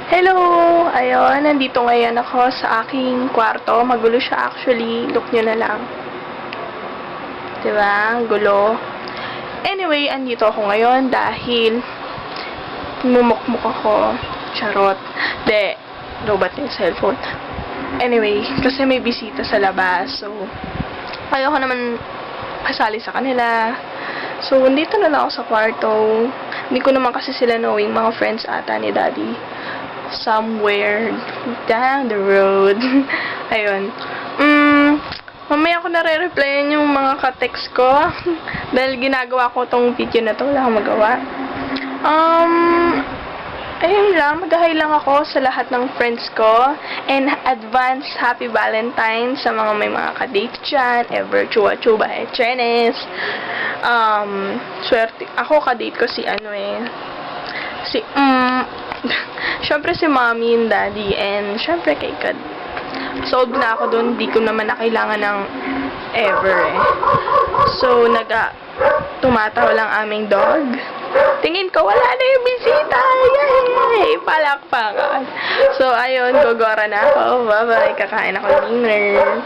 Hello! Ayun, nandito ngayon ako sa aking kwarto. Magulo siya actually. Look nyo na lang. Diba? Ang gulo. Anyway, andito ako ngayon dahil mumukmuk ako. Charot. De, lobat na yung cellphone. Anyway, kasi may bisita sa labas. So, ayoko naman kasali sa kanila. So, dito na lang ako sa kwarto. Hindi ko naman kasi sila knowing mga friends ata ni Daddy. Somewhere down the road. Ayun. Mamaya ko nare-replyan yung mga ka-text ko. Dahil ginagawa ko tong video na to. Wala akong magawa. Ayun lang. Mag-hi lang ako sa lahat ng friends ko. And advance happy Valentine's sa mga may mga ka-date dyan. Ever chuba-chuba Chenes. Swerte. Ako ka-date ko si syempre si mommy and daddy, and syempre kay Kad. Sold na ako doon, di ko naman na kailangan ng ever eh. So, tumatawa lang aming dog. Tingin ko, wala na yung bisita. Yay! Palakpakan. So, ayun, gogora na ako. Bye-bye. Kakain ako dinner.